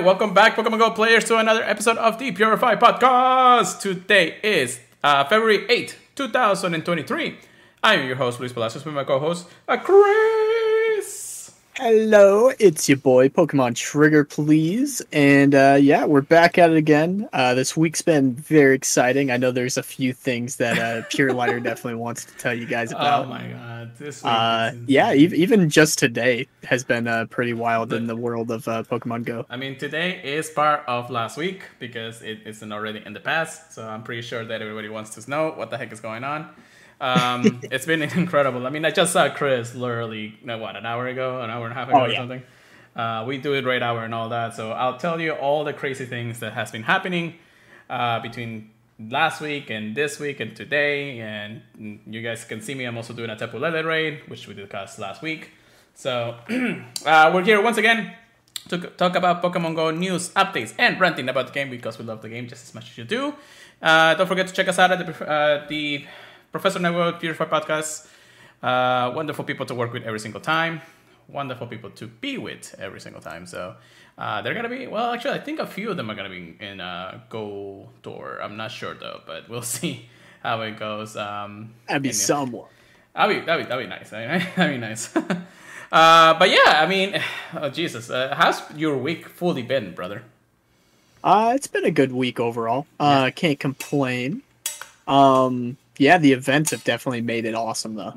welcome back, Pokemon Go players, to another episode of the Purified podcast. Today is February 8th, 2023. I'm your host, Luis Palacios, with my co-host, Chris. Hello, it's your boy, Pokemon Trigger, please. And we're back at it again. This week's been very exciting. I know there's a few things that Pure Lighter definitely wants to tell you guys about. Oh my god, this week even just today has been pretty wild in the world of Pokemon Go. I mean, today is part of last week because it isn't already in the past, so I'm pretty sure that everybody wants to know what the heck is going on. It's been incredible. I mean, I just saw Chris literally, an hour ago, an hour and a half ago or something. We do it right hour and all that. So I'll tell you all the crazy things that has been happening between last week and this week and today. And you guys can see me. I'm also doing a Tapu Lele raid, which we discussed last week. So we're here once again to talk about Pokemon Go news, updates, and ranting about the game because we love the game just as much as you do. Don't forget to check us out at the Professor Network, Purified Podcast. Wonderful people to work with every single time. Wonderful people to be with every single time. So they're going to be, well, actually, I think a few of them are going to be in GoTour. I'm not sure, though, but we'll see how it goes. That'd be somewhat. That'd be nice. That'd be nice. But yeah, I mean, oh, Jesus. How's your week fully been, brother? It's been a good week overall. Can't complain. Yeah, the events have definitely made it awesome, though.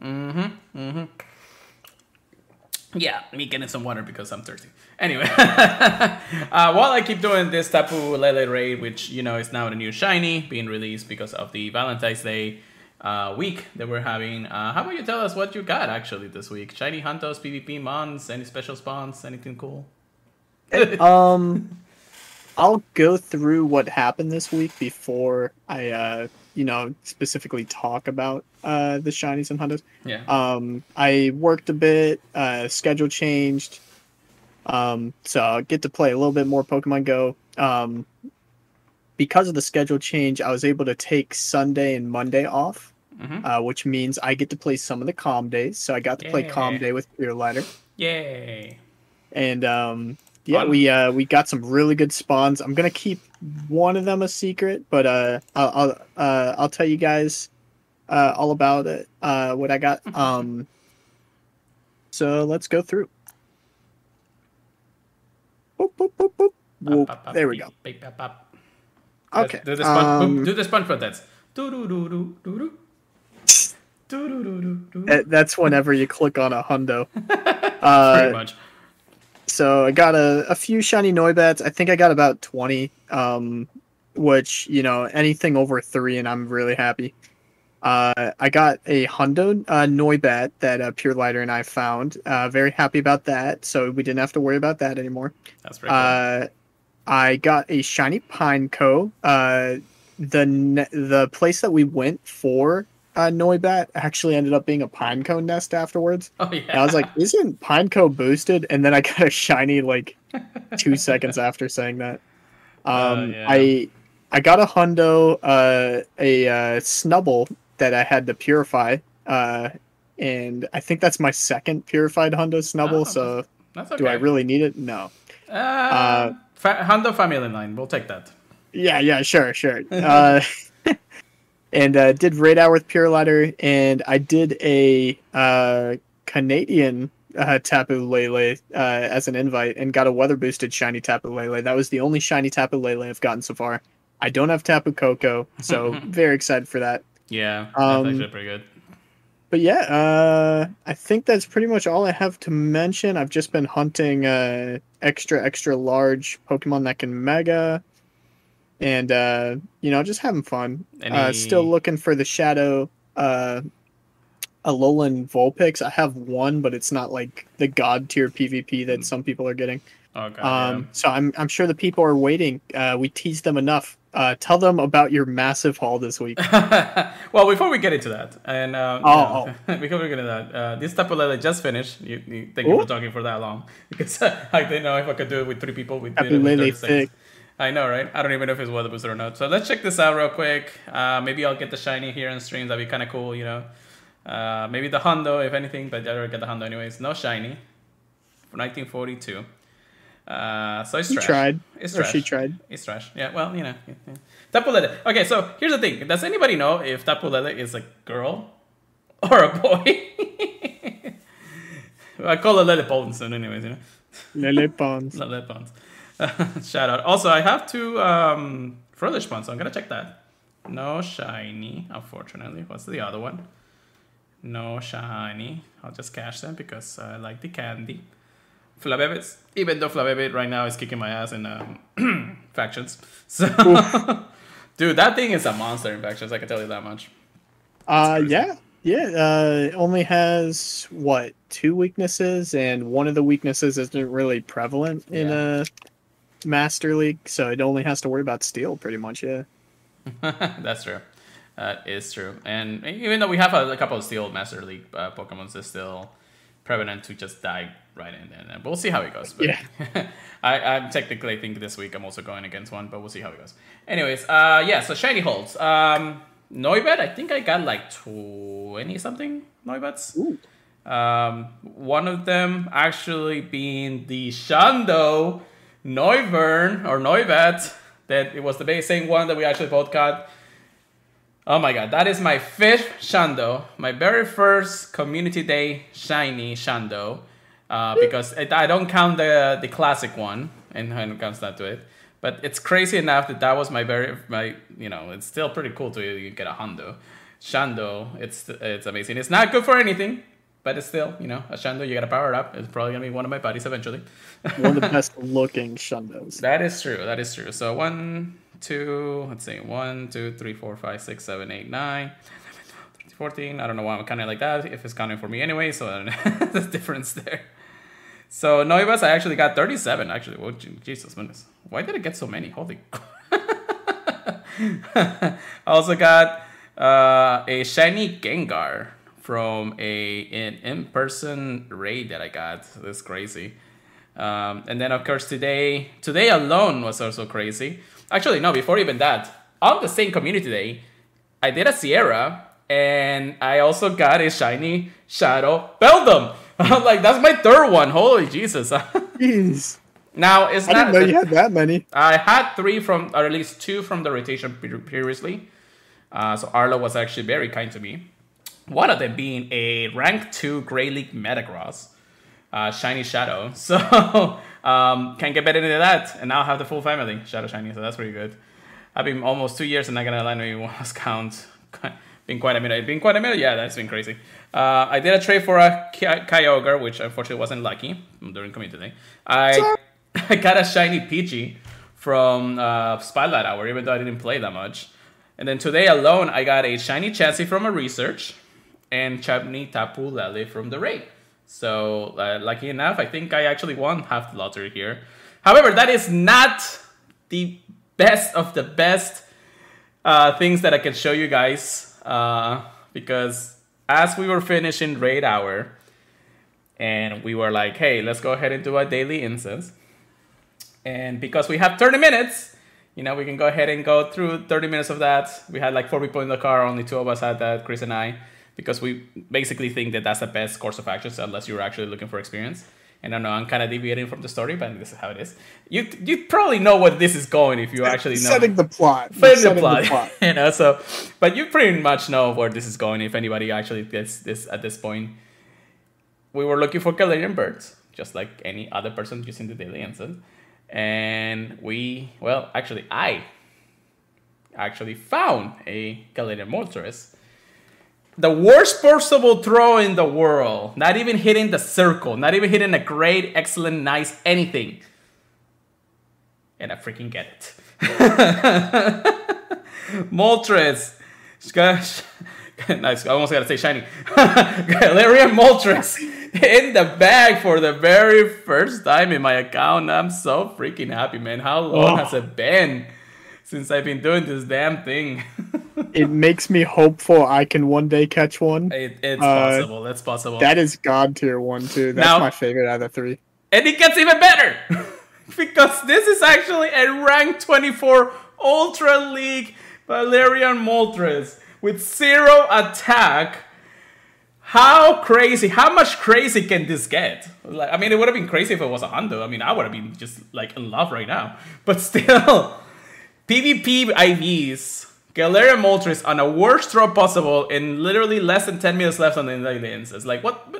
Yeah, me getting some water because I'm thirsty. Anyway, while I keep doing this Tapu Lele raid, which, you know, is now a new shiny being released because of the Valentine's Day week that we're having, how about you tell us what you got, actually, this week? Shiny Huntos, PvP Mons, any special spawns, anything cool? I'll go through what happened this week before I, specifically talk about the shinies and hunters. Yeah. I worked a bit, schedule changed, so I'll get to play a little bit more Pokemon Go. Because of the schedule change, I was able to take Sunday and Monday off, which means I get to play some of the calm days. So I got to play calm day with Pure Lighter. Yay! And we got some really good spawns. I'm gonna keep one of them a secret, but I'll tell you guys all about it. What I got. So let's go through. Boop, boop, boop, boop. Whoop. There we go. Okay. Do the spun foot dance. That's whenever you click on a hundo. Pretty much. So I got a few shiny Noibats. I think I got about 20, which, anything over 3 and I'm really happy. I got a Hundo Noibat that Pure Lighter and I found. Very happy about that, so we didn't have to worry about that anymore. That's pretty cool. I got a shiny Pineco. The place that we went for Noibat actually ended up being a Pineco nest afterwards. Oh, yeah. And I was like, isn't Pineco boosted? And then I got a shiny 2 seconds after saying that. I got a Hundo, a Snubble that I had to purify. And I think that's my second purified Hundo Snubble. So that's okay. Do I really need it? No. Hundo family line. We'll take that. Yeah, sure. And did raid hour with Pure Lighter, and I did a Canadian Tapu Lele as an invite, and got a weather boosted shiny Tapu Lele. That was the only shiny Tapu Lele I've gotten so far. I don't have Tapu Koko, so very excited for that. Yeah, that's actually pretty good. But yeah, I think that's pretty much all I have to mention. I've just been hunting extra large Pokemon that can Mega. And, just having fun. Still looking for the Shadow Alolan Vulpix. I have one, but it's not like the god tier PvP that some people are getting. Oh, God, yeah. So I'm sure the people are waiting. We teased them enough. Tell them about your massive haul this week. Well, before we get into that, and before we get into that, this Tapu Lele just finished. Thank you for talking for that long, because I didn't know if I could do it with 3 people. Tapu Lele thick. I know, right? I don't even know if it's weather boosted or not. So let's check this out real quick. Maybe I'll get the shiny here on stream. That'd be kind of cool, Maybe the Hundo, if anything, but I already got the Hundo anyways. No shiny. For 1942. So it's He trash. tried. It's Or trash. she tried. It's trash. Yeah, well, you know. Yeah. Tapu Lele. Okay, so here's the thing. Does anybody know if Tapu Lele is a girl or a boy? I call it Lele Paulson anyways, you know. Lele Pons. Lele Pons. Shout out. Also, I have two Furlish Pons, so I'm gonna check that. No shiny, unfortunately. What's the other one? No shiny. I'll just cash them because I like the candy. Flabébits, even though Flabébit right now is kicking my ass in factions. So, dude, that thing is a monster in factions, I can tell you that much. Yeah. Only has what 2 weaknesses, and one of the weaknesses isn't really prevalent in a Master League, so it only has to worry about steel pretty much. Yeah. That's true. That is true. And even though we have a couple of steel Master League Pokemon, it's still prevalent to just die right in there. And we'll see how it goes. But Yeah. I'm technically, I think this week I'm also going against one, but we'll see how it goes. Anyways, yeah, so shiny holds. Noibat, I think I got like 20 something Noibats. Ooh. One of them actually being the Shando Noivern or Noibat, that it was the same one that we actually both got. Oh my god, that is my 5th Shando, my very first Community Day shiny Shando, because I don't count the classic one, and when it comes down to it. But it's crazy enough that was my it's still pretty cool to get a Shando. It's amazing. It's not good for anything, but it's still, a Shando, you gotta power it up. It's probably gonna be one of my buddies eventually. One of the best looking Shundos. That is true. So 1, 2, let's see, 1, 2, 3, 4, 5, 6, 7, 8, 9, 14. I don't know why I'm counting like that, if it's counting for me anyway, so I don't know the difference there. So Noivas, I actually got 37, actually. Well, Jesus goodness. Why did I get so many? Holy I also got a shiny Gengar from an in-person raid that I got. That's crazy. And then, of course, today alone was also crazy. Actually, no, before even that, on the same community day, I did a Sierra, and I also got a shiny Shadow Beldum. I'm like, that's my 3rd one. Holy Jesus. Jeez. Now, it's I didn't know you had that many. I had 3 or at least 2 from the rotation previously. So Arlo was actually very kind to me. One of them being a rank 2 Grey League Metagross. Shiny Shadow. So, can't get better than that. And now I have the full family, Shadow Shiny, so that's pretty good. I've been almost 2 years and not gonna let me once count. Been quite a minute. Yeah, that's been crazy. I did a trade for a Kyogre, which unfortunately wasn't lucky during community day. I got a shiny Pidgey from Spotlight Hour, even though I didn't play that much. And then today alone, I got a shiny Chansey from a research and Chapney Tapu Lele from the raid. So, lucky enough, I think I actually won half the lottery here. However, that is not the best of the best things that I can show you guys. Because as we were finishing raid hour, and we were like, hey, let's go ahead and do a daily instance. And because we have 30 minutes, we can go ahead and go through 30 minutes of that. We had like 4 people in the car. Only 2 of us had that, Chris and I. Because we basically think that that's the best course of actions unless you're actually looking for experience. And I know I'm kind of deviating from the story, but this is how it is. You probably know what this is going if you actually know. Setting the plot. Setting the plot. So, but you pretty much know where this is going if anybody actually gets this at this point. We were looking for Galarian birds, just like any other person using the daily instant. And I actually found a Galarian Moltres. The worst possible throw in the world. Not even hitting the circle. Not even hitting a great, excellent, nice, anything. And I freaking get it. Moltres. Gosh. Nice. I almost got to say shiny. Galarian Moltres. In the bag for the very first time in my account. I'm so freaking happy, man. How long has it been since I've been doing this damn thing? It makes me hopeful I can one day catch one. It's possible. It's possible. That is God tier 1 too. That's my favorite out of the 3. And it gets even better because this is actually a rank 24 Ultra League Galarian Moltres with 0 attack. how crazy, how much crazy can this get? Like, I mean, it would have been crazy if it was a Hondo. I mean, I would have been just like in love right now. But still, PvP IVs, Galarian Moltres on a worst throw possible in literally less than 10 minutes left on the Indians. It's like, what?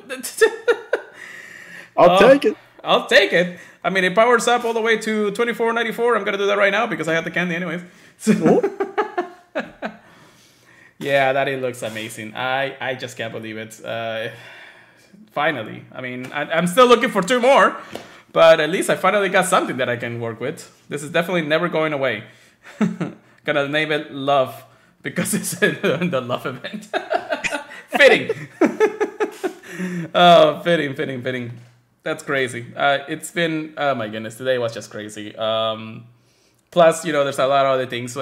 I'll take it. I'll take it. I mean, it powers up all the way to 2494. I'm going to do that right now because I have the candy anyways. So yeah, that it looks amazing. I just can't believe it. Finally. I mean, I'm still looking for 2 more, but at least I finally got something that I can work with. This is definitely never going away. Gonna name it Love because it's the Love event. Fitting. Oh, fitting. That's crazy. It's been, oh my goodness, today was just crazy. Plus, there's a lot of other things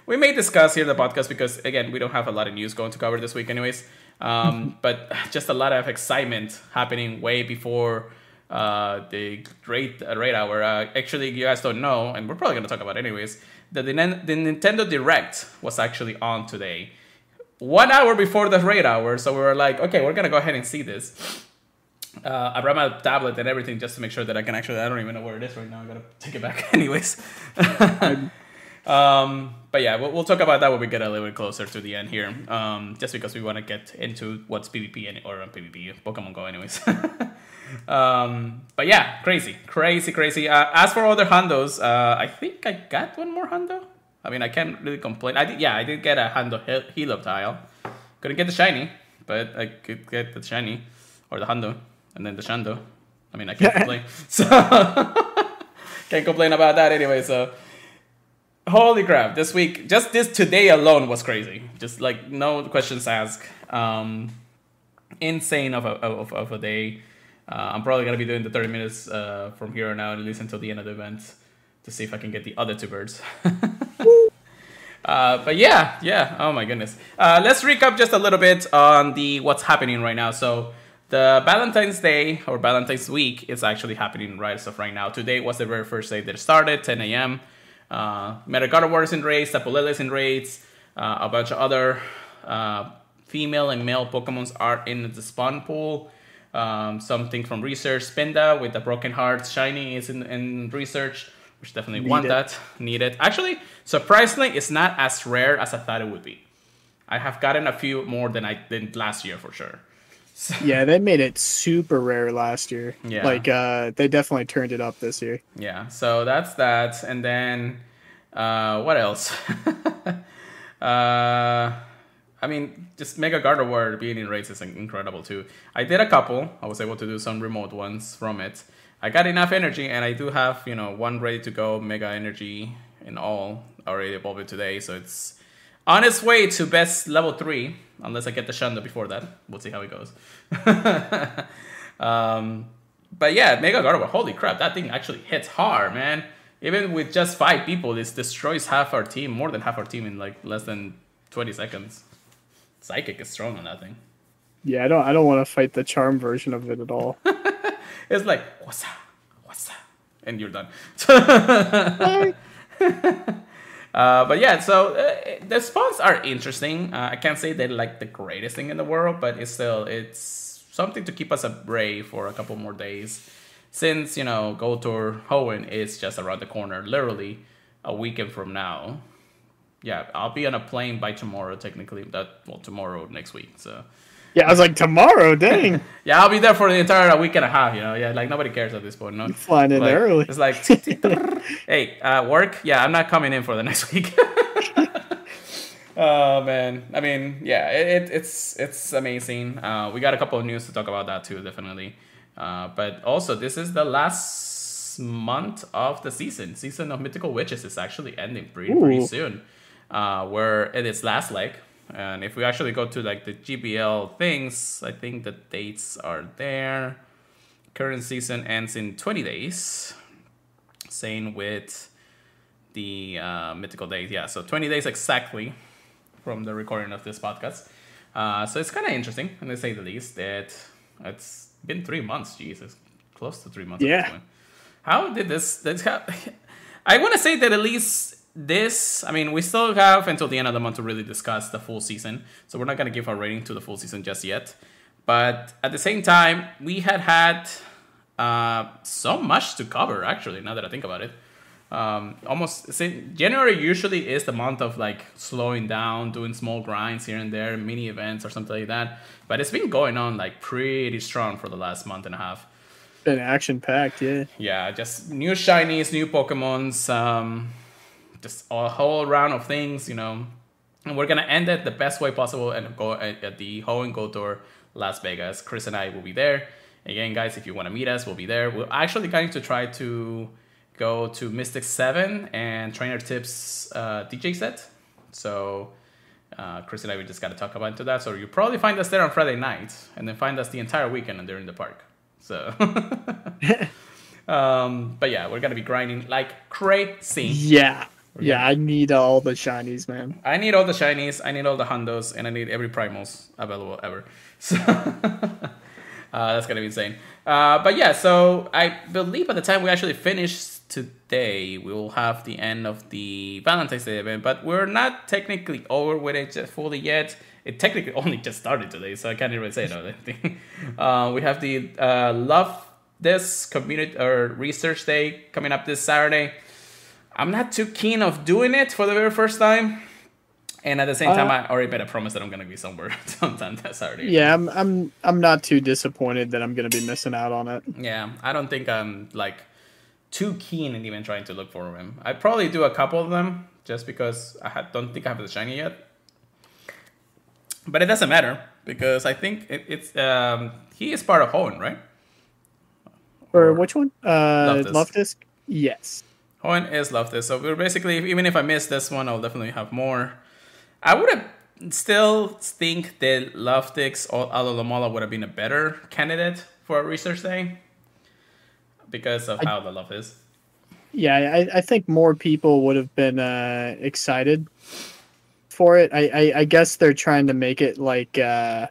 we may discuss here in the podcast because, again, we don't have a lot of news going to cover this week anyways. But just a lot of excitement happening way before the raid hour. Actually, you guys don't know, and we're probably going to talk about it anyways, that the Nintendo Direct was actually on today. 1 hour before the raid hour, so we were like, okay, we're going to go ahead and see this. I brought my tablet and everything just to make sure that I can actually, I don't even know where it is right now. I got to take it back anyways. But yeah, we'll talk about that when we get a little bit closer to the end here. Just because we want to get into what's PvP or PvP, Pokemon Go anyways. But yeah, crazy. As for other Hondos, I think I got one more Hondo. I mean, I can't really complain. I did get a Hondo Helo tile. Couldn't get the shiny, but I could get the shiny or the Hondo and then the Shando. I mean, I can't complain. So can't complain about that anyway. So holy crap, this week, just this today alone was crazy. Just like no questions asked. Insane of a day. I'm probably gonna be doing the 30 minutes from here on out, at least until the end of the event, to see if I can get the other 2 birds. But yeah. Oh my goodness. Let's recap just a little bit on what's happening right now. So the Valentine's Day or Valentine's Week is actually happening right now. Today was the very first day that it started, 10 a.m. Metagardevoir is in raids, Tapu Lele is in raids, a bunch of other female and male Pokemons are in the spawn pool. Something from research, Spinda with the Broken Heart shiny is in research, which definitely need it. Actually, surprisingly, it's not as rare as I thought it would be. I have gotten a few more than I did last year for sure. So, yeah, they made it super rare last year. Yeah. Like, they definitely turned it up this year. Yeah, so that's that. And then, what else? I mean, just Mega Gardevoir being in raids is incredible too. I did a couple. I was able to do some remote ones from it. I got enough energy, and I do have, one ready to go Mega Energy in all already evolved today. So it's on its way to best level 3, unless I get the Shanda before that. We'll see how it goes. But yeah, Mega Gardevoir, holy crap, that thing actually hits hard, man. Even with just 5 people, this destroys half our team, more than half our team in like less than 20 seconds. Psychic is strong on that thing. Yeah, I don't want to fight the charm version of it at all. It's like, what's up? And you're done. But yeah, so the spawns are interesting. I can't say they're like the greatest thing in the world, but it's something to keep us at bay for a couple more days. Since, GoTour Hoenn is just around the corner, literally a weekend from now. Yeah, I'll be on a plane by tomorrow, technically. Tomorrow, next week, so... Yeah, I was like, tomorrow, dang. Yeah, I'll be there for the entire week and a half, Yeah, like, nobody cares at this point, no? You're flying in early. It's like, hey, work? Yeah, I'm not coming in for the next week. Oh, man. I mean, yeah, it's amazing. We got a couple of news to talk about that, too, definitely. But also, this is the last month of the season. Season of Mythical Witches is actually ending pretty soon. Where it is last leg. And if we actually go to like the GBL things, I think the dates are there. Current season ends in 20 days. Same with the mythical days. Yeah, so 20 days exactly from the recording of this podcast. So it's kind of interesting, and to say the least, that it's been 3 months. Jesus, close to 3 months. Yeah. At this point. How did this happen? I want to say that at least I mean, we still have until the end of the month to really discuss the full season. So we're not going to give our rating to the full season just yet. But at the same time, we had so much to cover, actually, now that I think about it. Almost January usually is the month of like slowing down, doing small grinds here and there, mini events or something like that. But it's been going on like pretty strong for the last month and a half. Been action packed, yeah. Yeah, just new shinies, new Pokemons, just a whole round of things, And we're gonna end it the best way possible and go at the Ho and GoTour Las Vegas. Chris and I will be there. Again, guys, if you want to meet us, we'll be there. We're actually going to try to go to Mystic 7 and Trainer Tips DJ set. So Chris and I, we just got to talk about that. So you'll probably find us there on Friday night and then find us the entire weekend and they're in the park. So, but yeah, we're going to be grinding like crazy. Yeah. Yeah, I need all the shinies, man. I need all the shinies, I need all the hundos, and I need every primals available ever. So that's going to be insane. But yeah, so I believe by the time we actually finish today, we will have the end of the Valentine's Day event, but we're not technically over with it just fully yet. It technically only just started today, so I can't even say another thing. We have the Love This Community or Research Day coming up this Saturday. I'm not too keen of doing it for the very first time. And at the same time, I already made a promise that I'm going to be somewhere sometime that Saturday. Yeah, I'm not too disappointed that I'm going to be missing out on it. Yeah, I don't think I'm like too keen in even trying to look for him. I'd probably do a couple of them just because don't think I have the shiny yet. But it doesn't matter because I think it's he is part of Hoenn, right? Or which one? Loftus. Loftus? Yes. Hoenn is Loftus. So we're basically, even if I miss this one, I'll definitely have more. I would have still think that Loftus or Alomola would have been a better candidate for a research day because of how the love is. Yeah, I think more people would have been excited for it. I guess they're trying to make it like a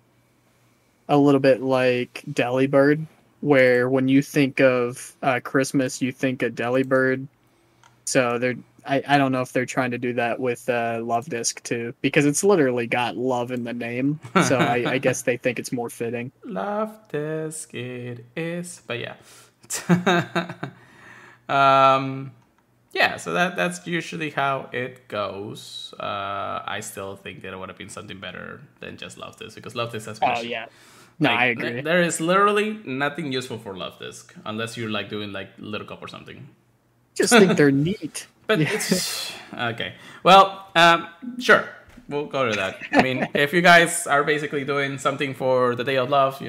little bit like Delibird, where when you think of Christmas, you think of Delibird. So I don't know if they're trying to do that with Love Disc too, because it's literally got love in the name. So I guess they think it's more fitting. Love Disc it is, but yeah. Yeah, so that's usually how it goes. I still think that it would have been something better than just Love Disc, because Love Disc has been yeah. No, I agree. There is literally nothing useful for Love Disc unless you're like doing like Little Cup or something. Just think they're neat. But it's okay. Well, sure. We'll go to that. I mean, if you guys are basically doing something for the Day of Love,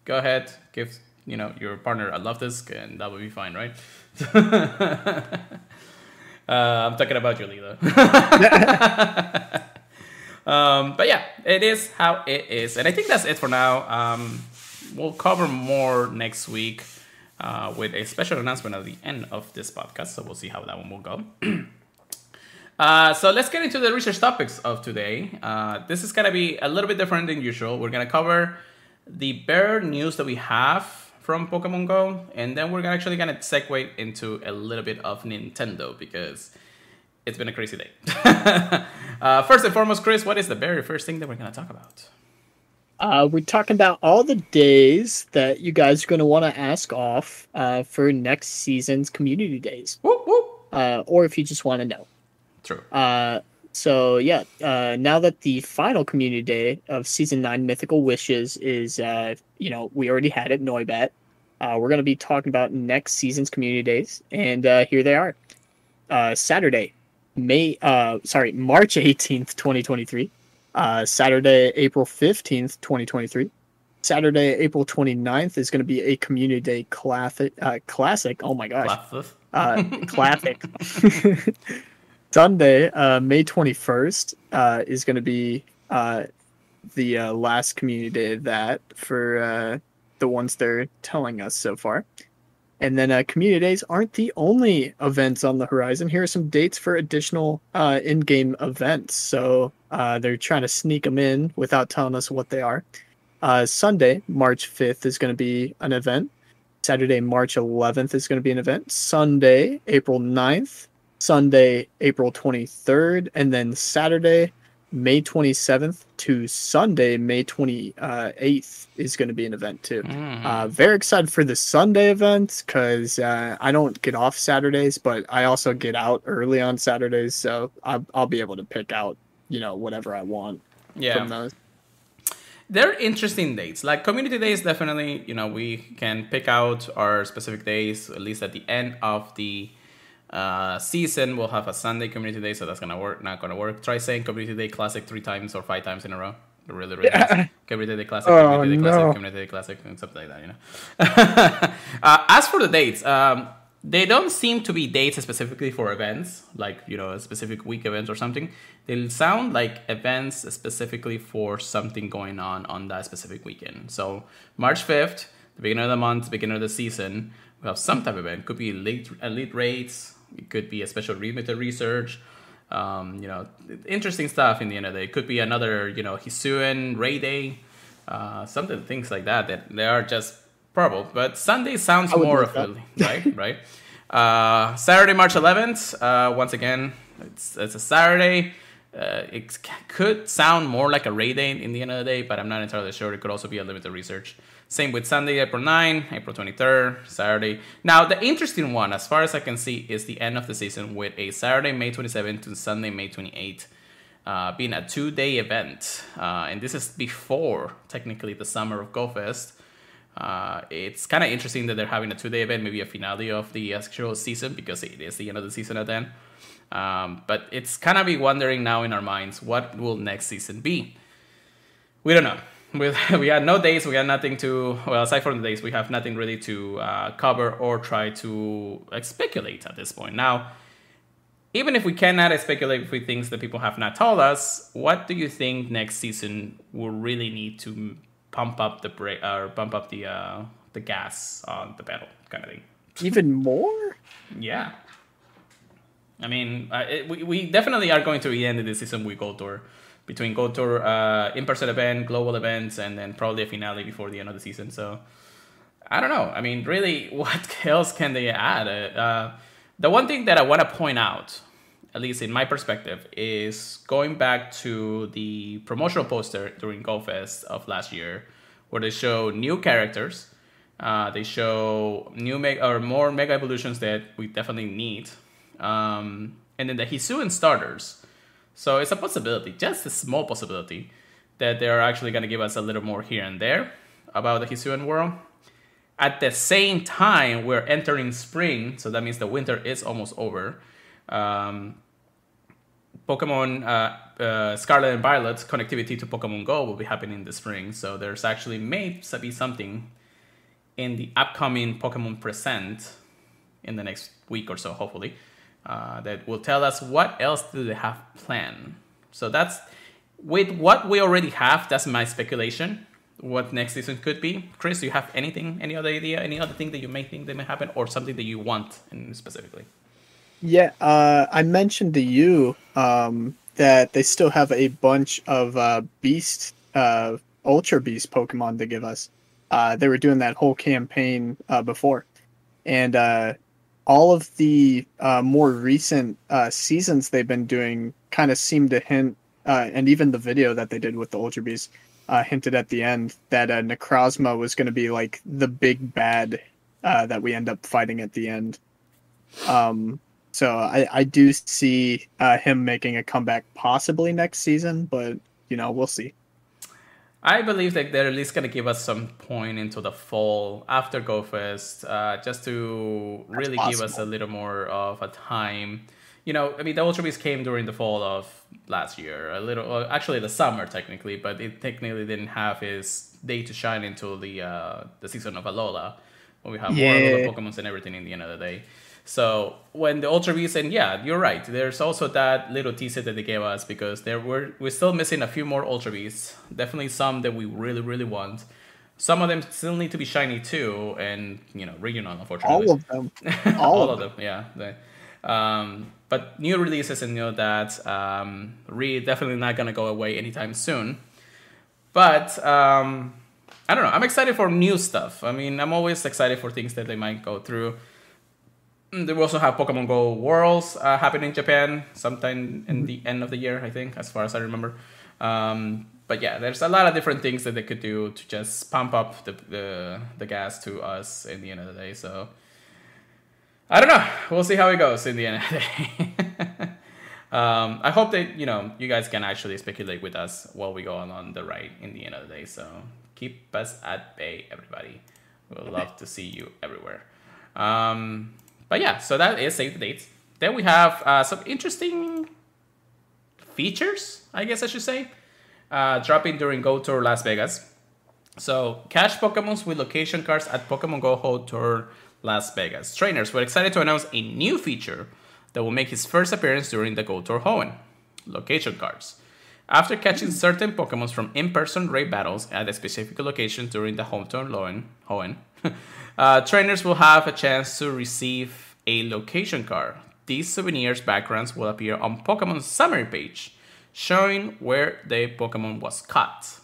go ahead, give your partner a Love Disc, and that would be fine, right? I'm talking about you, Lila. But yeah, it is how it is, and I think that's it for now. We'll cover more next week with a special announcement at the end of this podcast, so we'll see how that one will go. So let's get into the research topics of today. This is going to be a little bit different than usual. We're going to cover the bear news that we have from Pokemon Go, and then we're actually going to segue into a little bit of Nintendo because it's been a crazy day. First and foremost, Chris, what is the very first thing that we're going to talk about? We're talking about all the days that you guys are going to want to ask off for next season's community days. Whoop, whoop. Or if you just want to know. True. So, yeah, now that the final community day of Season 9 Mythical Wishes is, we already had it, Noibat. We're going to be talking about next season's community days, and here they are. Saturday, March 18th, 2023. Saturday, April 15th, 2023. Saturday, April 29th is going to be a community day classic. Oh my gosh. Classic. Sunday, May 21st, is going to be the last community day of that for the ones they're telling us so far. And then community days aren't the only events on the horizon. Here are some dates for additional in-game events. So they're trying to sneak them in without telling us what they are. Sunday, March 5th is going to be an event. Saturday, March 11th is going to be an event. Sunday, April 9th. Sunday, April 23rd. And then Saturday, May 27th to Sunday, May 28th is going to be an event too. Very excited for the Sunday event because I don't get off Saturdays, but I also get out early on Saturdays, so I'll be able to pick out, whatever I want from those. They're interesting dates. Like community days, definitely, we can pick out our specific days, at least at the end of the season. We'll have a Sunday community day, so that's gonna work. Not gonna work. Try saying community day classic 3 times or 5 times in a row. Really, really nice. Community day classic, community day classic, community day classic, and something like that. As for the dates, they don't seem to be dates specifically for events, like a specific week event or something. They sound like events specifically for something going on that specific weekend. So March 5th, the beginning of the month, beginning of the season, we have some type of event. Could be elite raids. It could be a special limited research. Interesting stuff in the end of the day. It could be another, Hisuian raid day. Things like that they are just probable. But Sunday sounds more appealing, right? Saturday, March 11th. Once again, it's a Saturday. It could sound more like a raid day in the end of the day, but I'm not entirely sure. It could also be a limited research. Same with Sunday, April 9, April 23rd, Saturday. Now, the interesting one, as far as I can see, is the end of the season with a Saturday, May 27th to Sunday, May 28th, being a 2-day event. And this is before, technically, the summer of GoFest. It's kind of interesting that they're having a 2-day event, maybe a finale of the actual season, because it is the end of the season at then. But it's kind of be wondering now in our minds, what will next season be? We don't know. We had no days, we had nothing to, aside from the days, we have nothing really to cover or try to speculate at this point. Now, even if we cannot speculate with things that people have not told us, what do you think next season will really need to pump up the brake or bump up the gas on the pedal, kind of thing? Even more? Yeah. I mean, we definitely are going to be ending this season with GoTour. Between GoTour, in-person event, global events, and then probably a finale before the end of the season. So, I don't know. I mean, really, what else can they add? The one thing that I want to point out, at least in my perspective, is going back to the promotional poster during GoFest of last year, where they show new characters. They show more Mega Evolutions that we definitely need. And then the Hisuian starters. So it's a possibility, just a small possibility, that they're actually going to give us a little more here and there about the Hisuian world. At the same time, we're entering spring, so that means the winter is almost over. Pokemon Scarlet and Violet's connectivity to Pokemon Go will be happening this spring, so there's actually may be something in the upcoming Pokemon Present in the next week or so, hopefully. That will tell us what else do they have planned. So that's, with what we already have, that's my speculation, what next season could be. Chris, do you have any other idea, any other thing that you may think that may happen, or something that you want specifically? Yeah, I mentioned to you that they still have a bunch of Ultra Beast Pokemon to give us. They were doing that whole campaign before. And all of the more recent seasons they've been doing kind of seem to hint, and even the video that they did with the Ultra Beast hinted at the end that Necrozma was going to be like the big bad that we end up fighting at the end. So I do see him making a comeback possibly next season, but we'll see. I believe that they're at least going to give us some point into the fall after GoFest, just to really give us a little more of a time. I mean, the Ultra Beast came during the fall of last year, actually the summer technically, but it technically didn't have his day to shine until the season of Alola, when we have more Alola Pokemon and everything in the end of the day. So when the Ultra Beast, and yeah, you're right, there's also that little teaser that they gave us, because we're still missing a few more Ultra Beasts. Definitely some that we really, really want. Some of them still need to be shiny too, and regional, unfortunately. All of them. All of them, yeah. But new releases and that definitely not gonna go away anytime soon. But I don't know. I'm excited for new stuff. I mean, I'm always excited for things that they might go through. They will also have Pokemon Go Worlds happening in Japan sometime in the end of the year, I think, as far as I remember. But yeah, there's a lot of different things that they could do to just pump up the gas to us in the end of the day. So I don't know. We'll see how it goes in the end of the day. I hope that you guys can actually speculate with us while we go on the ride in the end of the day. So keep us at bay, everybody. We'll love to see you everywhere. But yeah, so that is save the dates. Then we have some interesting features, I guess I should say, dropping during GoTour Las Vegas. So catch Pokemons with location cards at Pokemon Go GoTour Las Vegas. Trainers were excited to announce a new feature that will make his first appearance during the GoTour Hoenn. Location cards. After catching certain Pokemons from in-person raid battles at a specific location during the hometown Hoenn, trainers will have a chance to receive a location card. These souvenirs backgrounds will appear on Pokemon's summary page, showing where the Pokemon was caught.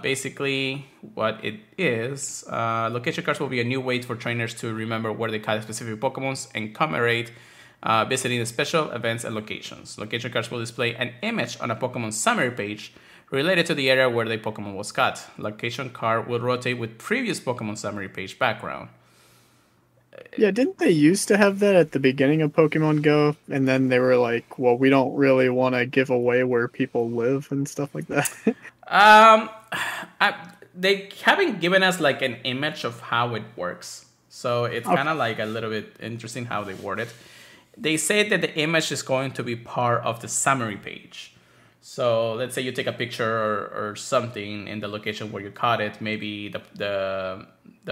Basically, what it is, location cards will be a new way for trainers to remember where they caught specific Pokemons and commemorate visiting the special events and locations. Location cards will display an image on a Pokemon summary page related to the area where the Pokemon was caught. Location card will rotate with previous Pokemon summary page background. Yeah, didn't they used to have that at the beginning of Pokemon Go? And then they were like, well, we don't really want to give away where people live and stuff like that. They haven't given us like an image of how it works. So it's kind of like a little bit interesting how they word it. They say that the image is going to be part of the summary page. So let's say you take a picture or something in the location where you caught it. Maybe the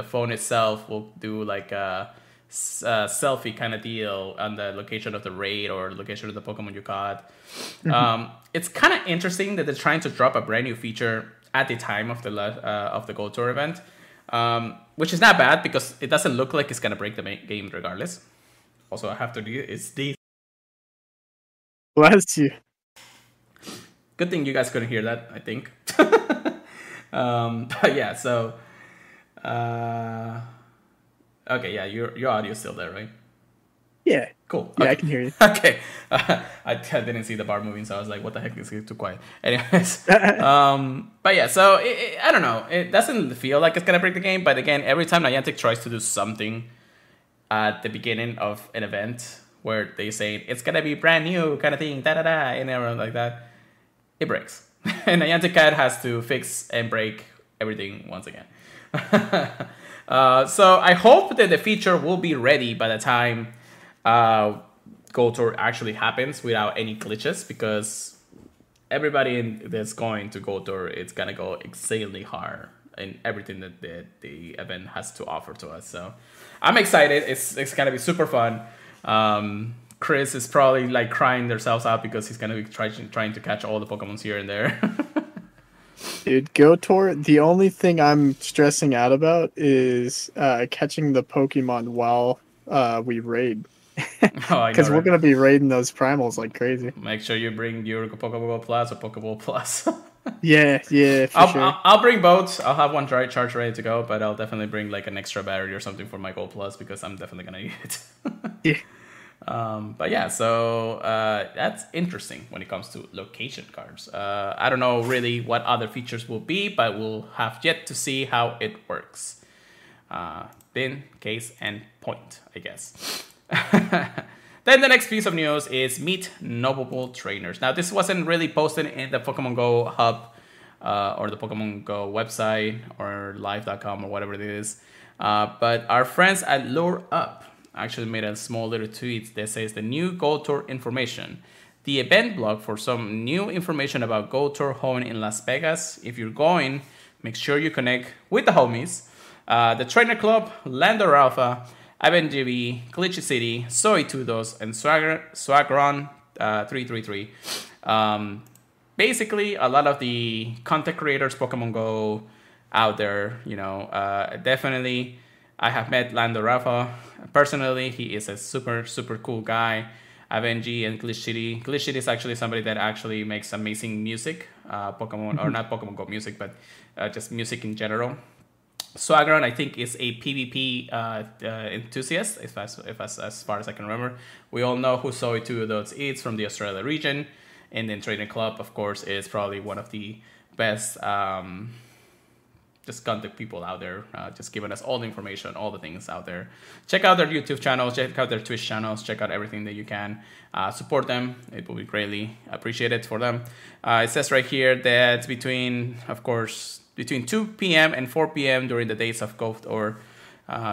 phone itself will do like a selfie kind of deal on the location of the raid or location of the Pokemon you caught. It's kind of interesting that they're trying to drop a brand new feature at the time of the GoTour event, which is not bad because it doesn't look like it's gonna break the game regardless. Also, I have to do it's the. Bless you. Good thing you guys couldn't hear that, I think. But yeah, so okay, yeah, your audio is still there, right? Yeah. Cool. Yeah, okay. I can hear you. Okay. I didn't see the bar moving, so I was like, what the heck is it too quiet? Anyways. But yeah, so I don't know. It doesn't feel like it's going to break the game. But again, every time Niantic tries to do something at the beginning of an event where they say it's going to be brand new kind of thing, da-da-da, and everything like that, it breaks. And Niantic Cat has to fix and break everything once again. So I hope that the feature will be ready by the time GoTour actually happens without any glitches, because everybody that's going to GoTour, it's gonna go insanely hard in everything that the event has to offer to us. So I'm excited. It's gonna be super fun. Chris is probably like crying themselves out because he's gonna be trying to catch all the Pokemons here and there. Dude, GoTour, the only thing I'm stressing out about is catching the Pokemon while we raid. Because we're going to be raiding those primals like crazy. Make sure you bring your Pokeball Plus or Pokeball Plus. Yeah, sure. I'll bring both. I'll have one charge ready to go, but I'll definitely bring like an extra battery or something for my Gold Plus because I'm definitely going to need it. Yeah. But yeah, so that's interesting when it comes to location cards. I don't know really what other features will be, but we'll have yet to see how it works. Pin, case, and point, I guess. Then the next piece of news is meet knowable trainers. Now, this wasn't really posted in the Pokemon Go hub or the Pokemon Go website or live.com or whatever it is. But our friends at Lure Up actually made a small little tweet that says the new GoTour information. The event blog for some new information about GoTour Hoenn in Las Vegas. If you're going, make sure you connect with the homies. The Trainer Club, Landor Alpha, AvenGB, Glitchy City, Soy Tudos, and Swagron 333. Basically, a lot of the content creators Pokemon Go out there, definitely. I have met Lando Rafa personally. He is a super, super cool guy. AvenG and Glitch City. Glitch City is actually somebody that actually makes amazing music. Pokemon, or not Pokemon Go music, but just music in general. Swagron, I think, is a PvP enthusiast, as far as I can remember. We all know who Soy2 is from the Australia region. Indian Trading Club, of course, is probably one of the best just contact people out there, just giving us all the information, all the things out there. Check out their YouTube channels, check out their Twitch channels, check out everything that you can. Support them. It will be greatly appreciated for them. It says right here that between 2 p.m. and 4 p.m. during the days of GoTour,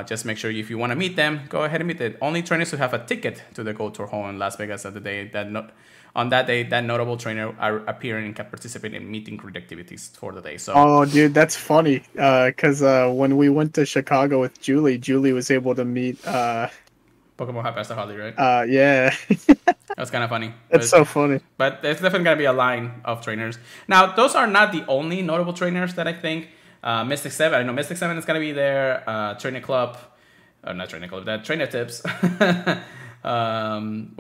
just make sure if you want to meet them, go ahead and meet them. Only trainers who have a ticket to the GoTour hall in Las Vegas on that day, that notable trainer are appearing and can participate in meeting greet activities for the day. So, oh, dude, that's funny. Because when we went to Chicago with Julie was able to meet. Pokemon High Master Holly, right? Yeah. That's kind of funny. It's so funny. But there's definitely going to be a line of trainers. Now, those are not the only notable trainers that I think. Mystic 7, I know Mystic 7 is going to be there. Trainer Club. Not Trainer Club, that Trainer Tips. We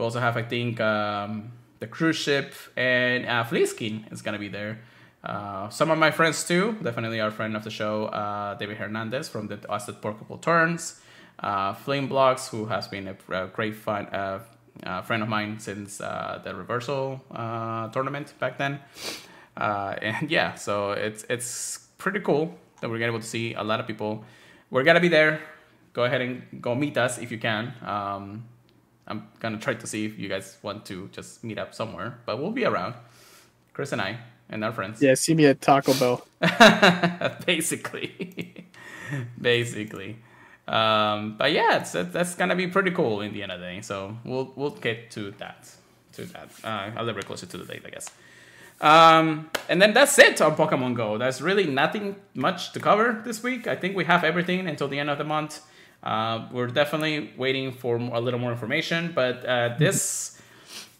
also have, I think, the cruise ship and Fleaskin is going to be there. Some of my friends too. Definitely our friend of the show, David Hernandez from the Austin Porkable Turns. Flame Blocks, who has been a great friend of mine since the Reversal tournament back then. And yeah, so it's pretty cool that we're able to see a lot of people. We're going to be there. Go ahead and go meet us if you can. I'm going to try to see if you guys want to just meet up somewhere. But we'll be around. Chris and I and our friends. Yeah, see me at Taco Bell. Basically. But yeah, that's going to be pretty cool in the end of the day. So we'll get to that. A little bit closer to the date, I guess. And then that's it on Pokemon Go. There's really nothing much to cover this week. I think we have everything until the end of the month. We're definitely waiting for a little more information, but this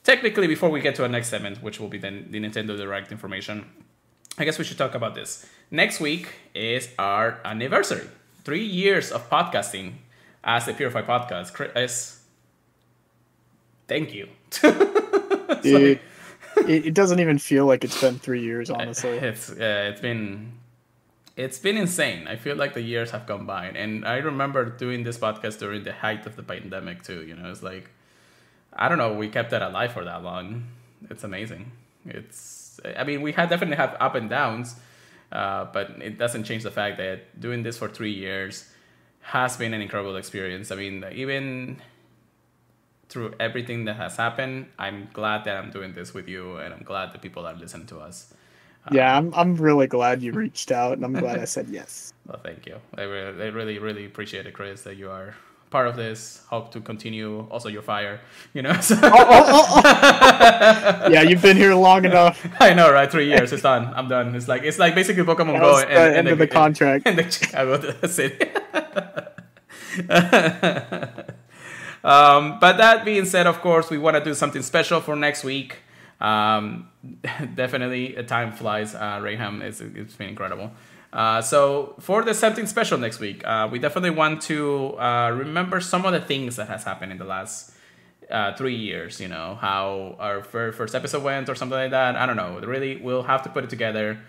technically before we get to our next segment, which will be then the Nintendo Direct information, I guess we should talk about this. Next week is our anniversary. 3 years of podcasting as the Purified podcast. Chris, thank you. Dude, it doesn't even feel like it's been 3 years, honestly. It's been insane. I feel like the years have gone by. And I remember doing this podcast during the height of the pandemic too. You know, it's like, I don't know, we kept that alive for that long. It's amazing. We definitely have up and downs, but it doesn't change the fact that doing this for 3 years has been an incredible experience. I mean, even through everything that has happened, I'm glad that I'm doing this with you, and I'm glad that people are listening to us. Yeah, I'm really glad you reached out, and I'm glad I said yes. Well, thank you. I really, really appreciate it, Chris, that you are part of this. Hope to continue. Also, your fire, you know. So. Yeah, you've been here long enough. I know, right? 3 years. It's done. I'm done. It's like basically Pokemon Go and end of the contract. In the Chicago city. But that being said, of course, we want to do something special for next week. Definitely, time flies. Rayham, it's been incredible. So for the something special next week, we definitely want to remember some of the things that has happened in the last 3 years. You know, how our first episode went or something like that. I don't know. Really, we'll have to put it together.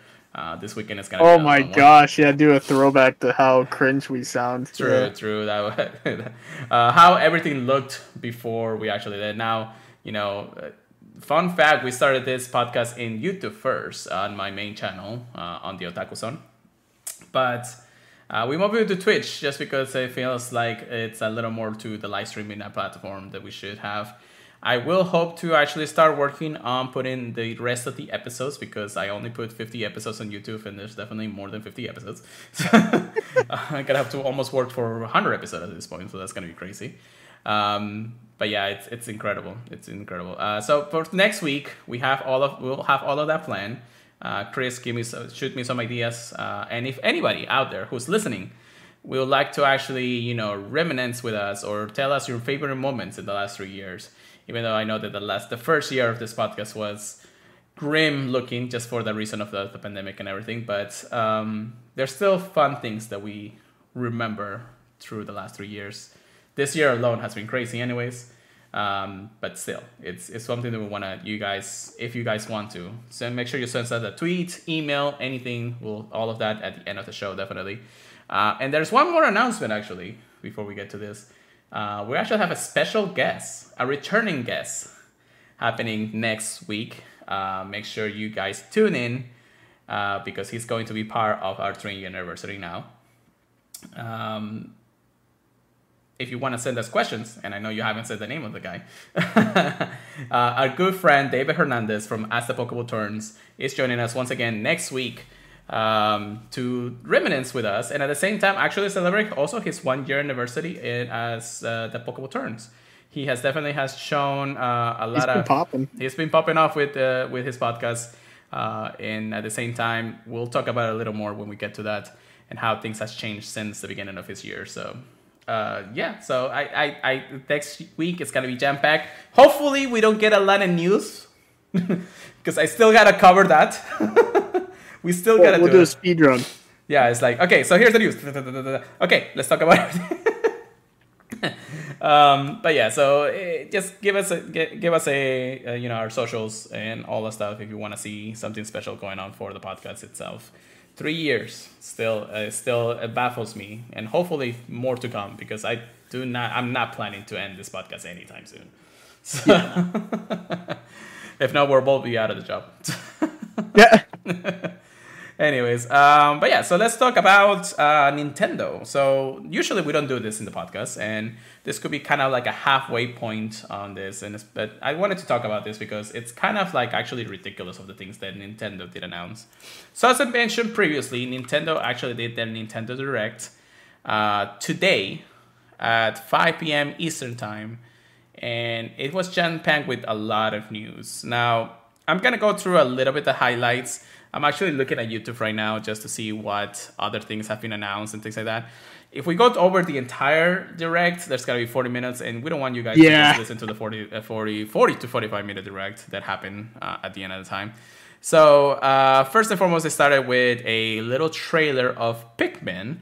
This weekend is gonna. Oh my gosh! Yeah, do a throwback to how cringe we sound. True. That how everything looked before we actually did. Now, you know. Fun fact, we started this podcast in YouTube first on my main channel on the Otaku Zone. But we moved it to Twitch just because it feels like it's a little more to the live streaming platform that we should have. I will hope to actually start working on putting the rest of the episodes because I only put 50 episodes on YouTube and there's definitely more than 50 episodes. So I'm going to have to almost work for 100 episodes at this point, so that's going to be crazy. But yeah, it's incredible. It's incredible. So for next week, we'll have all of that planned. Chris, shoot me some ideas. And if anybody out there who's listening would like to actually, reminisce with us or tell us your favorite moments in the last 3 years, even though I know that the first year of this podcast was grim looking just for the reason of the pandemic and everything. But there's still fun things that we remember through the last 3 years. This year alone has been crazy anyways. But still, it's something that we want to, you guys, if you guys want to, so make sure you send us a tweet, email, anything. All of that at the end of the show, definitely. And there's one more announcement, actually, before we get to this. We actually have a special guest, a returning guest, happening next week. Make sure you guys tune in because he's going to be part of our 3-year anniversary now. If you want to send us questions, and I know you haven't said the name of the guy, our good friend David Hernandez from As the Pokeball Turns is joining us once again next week to reminisce with us, and at the same time actually celebrate also his 1-year anniversary as the Pokeball Turns. He definitely has shown a lot he's been popping off with his podcast, and at the same time we'll talk about it a little more when we get to that and how things has changed since the beginning of his year. So so I next week it's gonna be jam-packed. Hopefully we don't get a lot of news because I still gotta cover that. We still gotta do a speed run. Yeah, it's like, okay, so here's the news. Okay, let's talk about it. But yeah, so just give us a our socials and all the stuff if you want to see something special going on for the podcast itself. 3 years still it baffles me, and hopefully more to come because I'm not planning to end this podcast anytime soon. So, yeah. If not, we'll both be out of the job. Yeah. Anyways, but yeah, so let's talk about Nintendo. So usually we don't do this in the podcast, and this could be kind of like a halfway point on this. But I wanted to talk about this because it's kind of like actually ridiculous of the things that Nintendo did announce. So as I mentioned previously, Nintendo actually did their Nintendo Direct today at 5 p.m. Eastern Time, and it was jam-packed with a lot of news. Now, I'm going to go through a little bit the highlights. I'm actually looking at YouTube right now just to see what other things have been announced and things like that. If we go over the entire Direct, there's got to be 40 minutes, and we don't want you guys to just listen to the 40 to 45 minute Direct that happened at the end of the time. So first and foremost, they started with a little trailer of Pikmin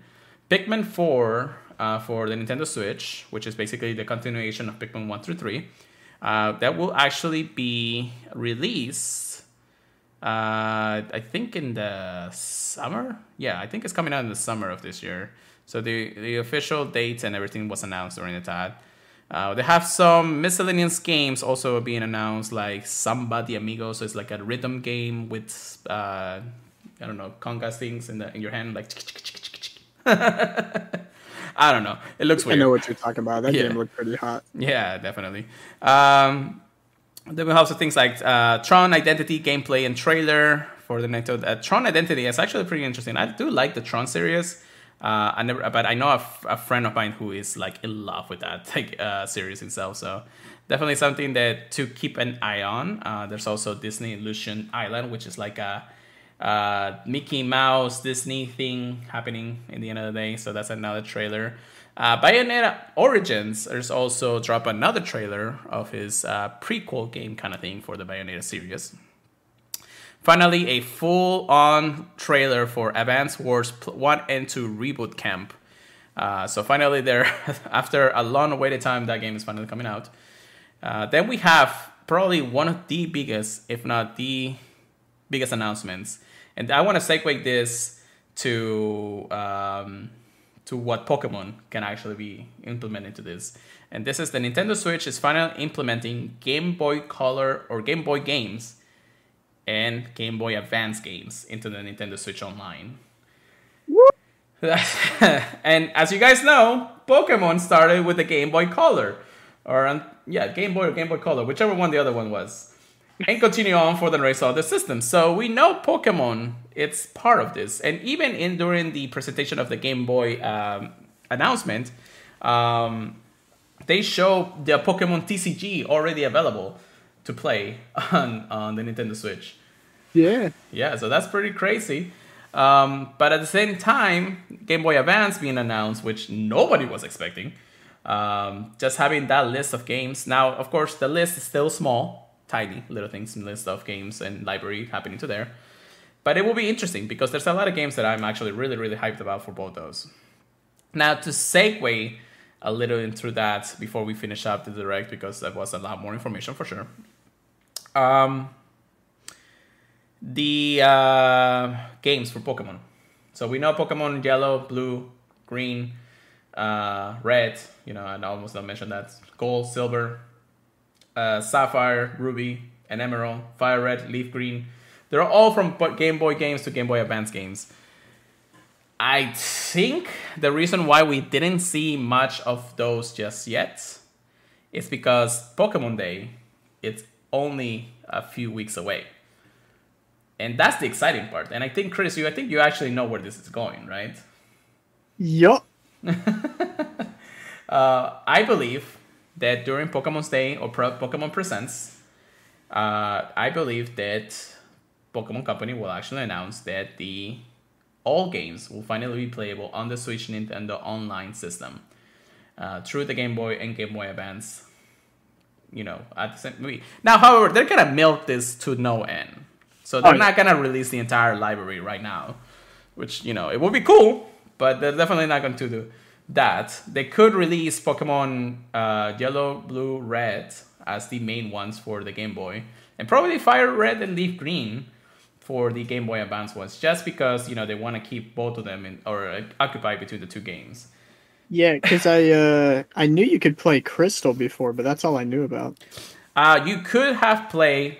4 for the Nintendo Switch, which is basically the continuation of Pikmin 1 through 3. That will actually be released I think in the summer. Yeah, I think it's coming out in the summer of this year. So the official dates and everything was announced during the time. They have some miscellaneous games also being announced, like Samba de Amigos. So it's like a rhythm game with I don't know, congas things in your hand, like I don't know. It looks weird. I know what you're talking about. That game looked pretty hot. Yeah, definitely. Then we have some things like Tron Identity gameplay and trailer for the Nintendo. Tron Identity is actually pretty interesting. I do like the Tron series. But I know a friend of mine who is like in love with that series itself. So definitely something that to keep an eye on. There's also Disney Illusion Island, which is like a Mickey Mouse Disney thing happening in the end of the day. So that's another trailer. Bayonetta Origins, there's also drop another trailer of his prequel game kind of thing for the Bayonetta series. Finally, a full-on trailer for Advance Wars 1 and 2 Reboot Camp. So finally, after a long-awaited time, that game is finally coming out. Then we have probably one of the biggest, if not the biggest announcements. And I want to segue this to what Pokemon can actually be implemented to this. And this is the Nintendo Switch is finally implementing Game Boy Color or Game Boy games and Game Boy Advance games into the Nintendo Switch Online. And as you guys know, Pokemon started with the Game Boy Color. Game Boy or Game Boy Color, whichever one the other one was. And continue on for the rest of the system. So we know Pokemon, it's part of this. And even during the presentation of the Game Boy announcement, they show the Pokemon TCG already available to play on the Nintendo Switch. Yeah, so that's pretty crazy. But at the same time, Game Boy Advance being announced, which nobody was expecting. Just having that list of games. Now, of course, the list is still small. Tiny little things, list of games and library happening to there. But it will be interesting because there's a lot of games that I'm actually really, really hyped about for both those. Now, to segue a little into that before we finish up the Direct, because that was a lot more information for sure. The games for Pokemon. So we know Pokemon Yellow, Blue, green, red. You know, and I almost don't mention that. Gold, silver, sapphire, ruby, and emerald. Fire red, leaf green. They're all from Game Boy games to Game Boy Advance games. I think the reason why we didn't see much of those just yet is because Pokemon Day, it's only a few weeks away. And that's the exciting part. And I think, Chris, I think you actually know where this is going, right? Yup. I believe that during Pokemon's Day or Pokemon Presents, I believe that Pokemon Company will actually announce that all games will finally be playable on the Switch Nintendo Online system through the Game Boy and Game Boy Advance. You know, at the same now, however, they're gonna milk this to no end, so they're not gonna release the entire library right now, which, you know, it would be cool, but they're definitely not going to do that. They could release Pokemon Yellow, Blue, Red as the main ones for the Game Boy, and probably Fire Red and Leaf Green for the Game Boy Advance ones, just because, you know, they want to keep both of them occupied between the two games. Yeah, because I knew you could play Crystal before, but that's all I knew about. You could have played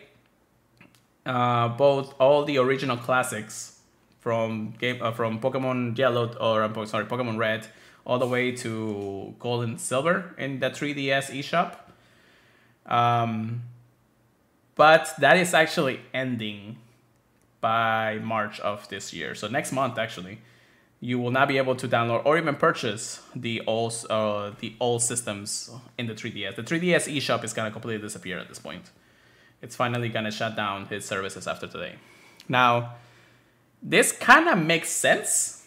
all the original classics from Pokemon Yellow Pokemon Red all the way to Gold and Silver in the 3DS eShop. But that is actually ending by March of this year. So next month, actually, you will not be able to download or even purchase the old systems in the 3DS. The 3DS eShop is gonna completely disappear at this point. It's finally gonna shut down its services after today. Now, this kind of makes sense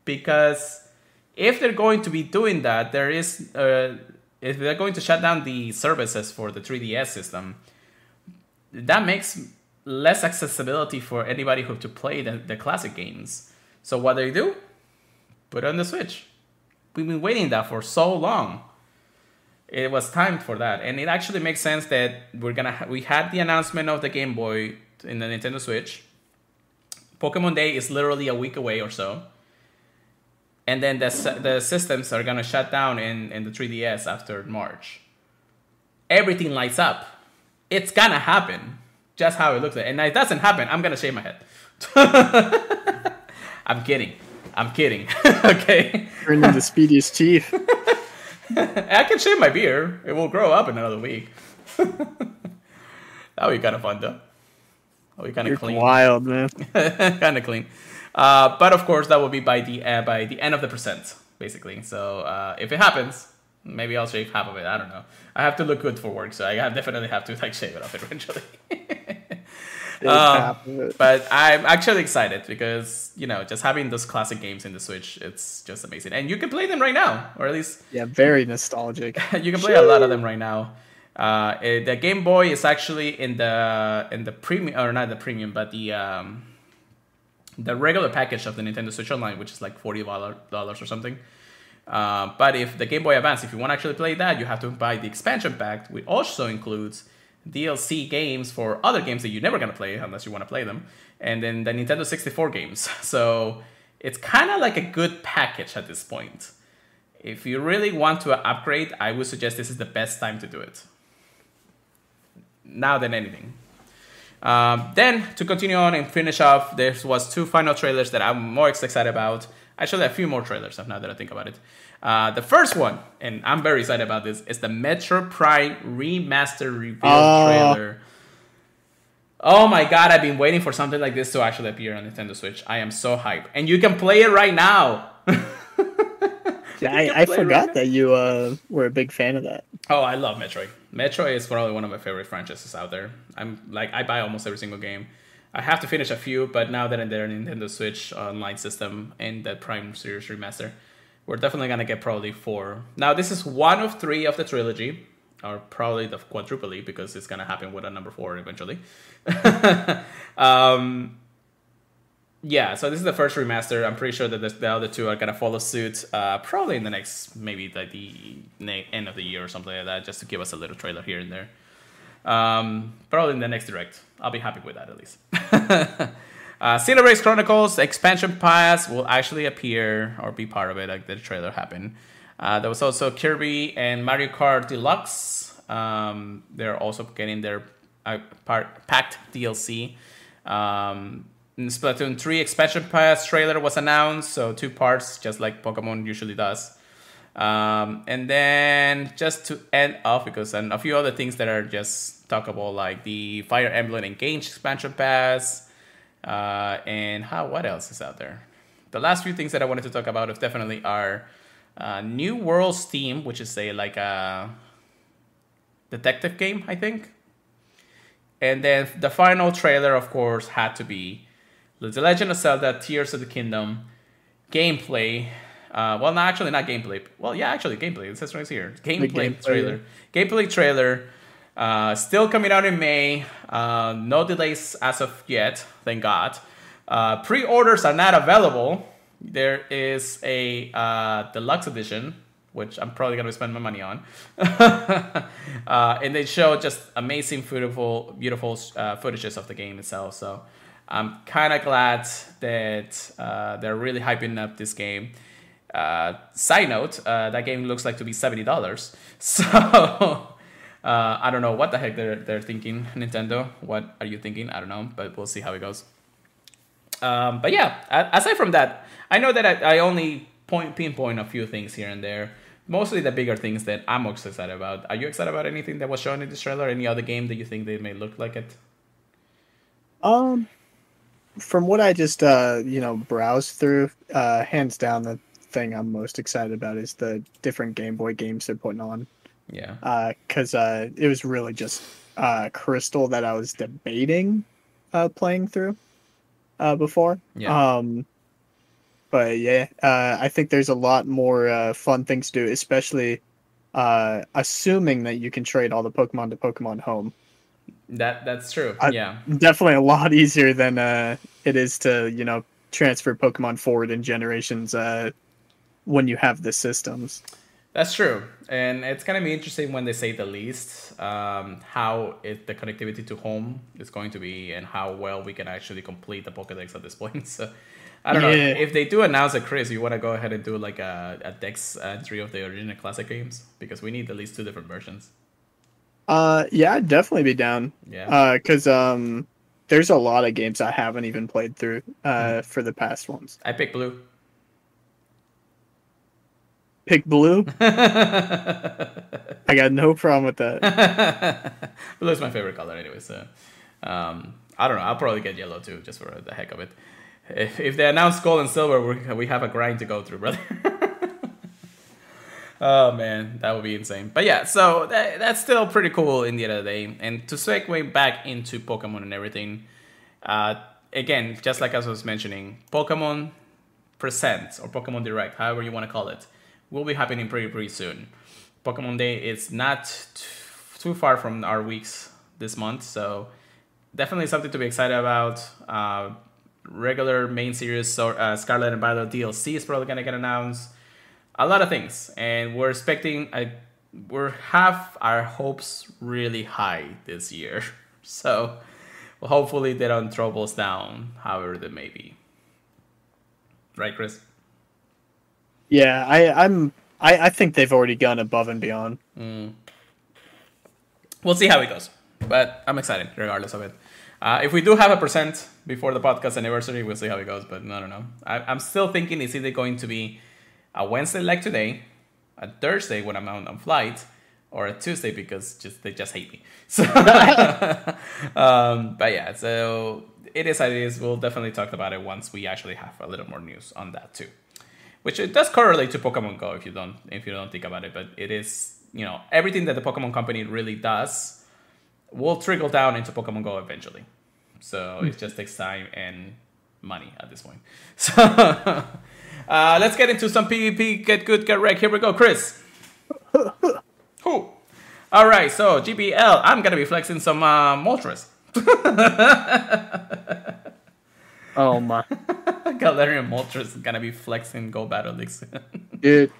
because if they're going to be doing that, if they're going to shut down the services for the 3DS system, that makes less accessibility for anybody who to play the classic games. So what do? Put it on the Switch. We've been waiting that for so long. It was time for that, and it actually makes sense that we had the announcement of the Game Boy in the Nintendo Switch. Pokemon Day is literally a week away or so, and then the systems are gonna shut down in the 3DS after March. Everything lights up. It's gonna happen, just how it looks like. And if it doesn't happen, I'm gonna shave my head. I'm kidding. Okay. Turn into Speedy's teeth. I can shave my beard. It will grow up in another week. That would be kind of fun, though. That would be kind of clean. Wild, man. Kind of clean. But of course, that will be by the end of the present, basically. So if it happens, maybe I'll shave half of it. I don't know. I have to look good for work, so I definitely have to shave it off eventually. But I'm actually excited because, you know, just having those classic games in the Switch, it's just amazing, and you can play them right now, or at least very nostalgic. You can play a lot of them right now. The Game Boy is actually in the premium, or not the premium, but the regular package of the Nintendo Switch Online, which is like $40 or something. But if the Game Boy Advance, if you want to actually play that, you have to buy the expansion pack, which also includes DLC games for other games that you're never going to play unless you want to play them, and then the Nintendo 64 games. So it's kind of like a good package at this point. If you really want to upgrade, I would suggest this is the best time to do it. Now than anything. Then to continue on and finish off, there was 2 final trailers that I'm more excited about. Actually, a few more trailers now that I think about it. The first one, and I'm very excited about this, is the Metroid Prime Remaster reveal trailer. Oh my god, I've been waiting for something like this to actually appear on Nintendo Switch. I am so hyped. And you can play it right now. Yeah, I forgot that you were a big fan of that. Oh, I love Metroid. Metroid is probably one of my favorite franchises out there. I buy almost every single game. I have to finish a few, but now that I'm there in Nintendo Switch online system and the Prime Series Remaster, we're definitely going to get probably 4. Now, this is one of 3 of the trilogy, or probably the quadruple, because it's going to happen with a number 4 eventually. Yeah, so this is the first remaster. I'm pretty sure that the other 2 are going to follow suit probably in the next, maybe like the end of the year or something like that, just to give us a little trailer here and there. Probably in the next Direct. I'll be happy with that at least. Xenoblade Chronicles expansion pass will actually appear or be part of it, like the trailer happened. There was also Kirby and Mario Kart Deluxe. They're also getting their packed DLC. Splatoon 3 expansion pass trailer was announced, so 2 parts, just like Pokemon usually does. And then just to end off, because and a few other things that are just talkable, like the Fire Emblem Engage expansion pass, and what else is out there? The last few things that I wanted to talk about definitely are New World's Team, which is a detective game, I think. And then the final trailer, of course, had to be The Legend of Zelda: Tears of the Kingdom gameplay. Well, no, actually not gameplay. Well, yeah, actually gameplay. It says right here. Gameplay trailer. Gameplay trailer. Still coming out in May. No delays as of yet, thank God. Pre-orders are not available. There is a deluxe edition, which I'm probably going to spend my money on. And they show just amazing, beautiful footages of the game itself. So I'm kind of glad that they're really hyping up this game. Side note, that game looks like to be $70. So I don't know what the heck they're thinking, Nintendo. What are you thinking? I don't know, but we'll see how it goes. But yeah, aside from that, I know that I only pinpoint a few things here and there. Mostly the bigger things that I'm most excited about. Are you excited about anything that was shown in this trailer? Any other game that you think they may look like it? From what I just browsed through, hands down the thing I'm most excited about is the different Game Boy games they're putting on. Yeah. Because it was really just Crystal that I was debating playing through before. Yeah. But yeah, I think there's a lot more fun things to do, especially assuming that you can trade all the Pokemon to Pokemon Home. That's true. Yeah. Definitely a lot easier than it is to, transfer Pokemon forward in generations when you have the systems. That's true. And it's going to be interesting when they say the least, how the connectivity to home is going to be and how well we can actually complete the Pokédex at this point. So I don't know. If they do announce it, Chris, you want to go ahead and do like a Dex entry of the original classic games? Because we need at least 2 different versions. Yeah, I'd definitely be down. Yeah. Because there's a lot of games I haven't even played through for the past ones. I picked blue. Pick blue? I got no problem with that. Blue is my favorite color anyway, so I don't know. I'll probably get yellow too, just for the heck of it. If they announce gold and silver, we have a grind to go through, brother. Oh man, that would be insane. But yeah, so that's still pretty cool in the end of the day. And to segue back into Pokemon and everything, again, just like I was mentioning, Pokemon Presents or Pokemon Direct, however you want to call it, will be happening pretty soon. Pokemon Day is not too far from our weeks this month, so definitely something to be excited about. Regular main series, Scarlet and Violet DLC is probably gonna get announced. A lot of things, and we're expecting. We have our hopes really high this year, so hopefully they don't throw us down, however they may be. Right, Chris? Yeah, I think they've already gone above and beyond. We'll see how it goes, but I'm excited regardless of it. If we do have a percent before the podcast anniversary, we'll see how it goes, but I don't know. I'm still thinking it's either going to be a Wednesday like today, a Thursday when I'm on flight, or a Tuesday because they just hate me. So, but yeah, so it is how it is. We'll definitely talk about it once we actually have a little more news on that too. Which it does correlate to Pokemon Go if you don't think about it, but it is, everything that the Pokemon company really does will trickle down into Pokemon Go eventually. So it just takes time and money at this point. So let's get into some PvP, get good, get wrecked. Here we go, Chris. Who? All right, so GBL, I'm gonna be flexing some Moltres. Oh my. Galarian Moltres is gonna be flexing Go Battle Leagues. Dude,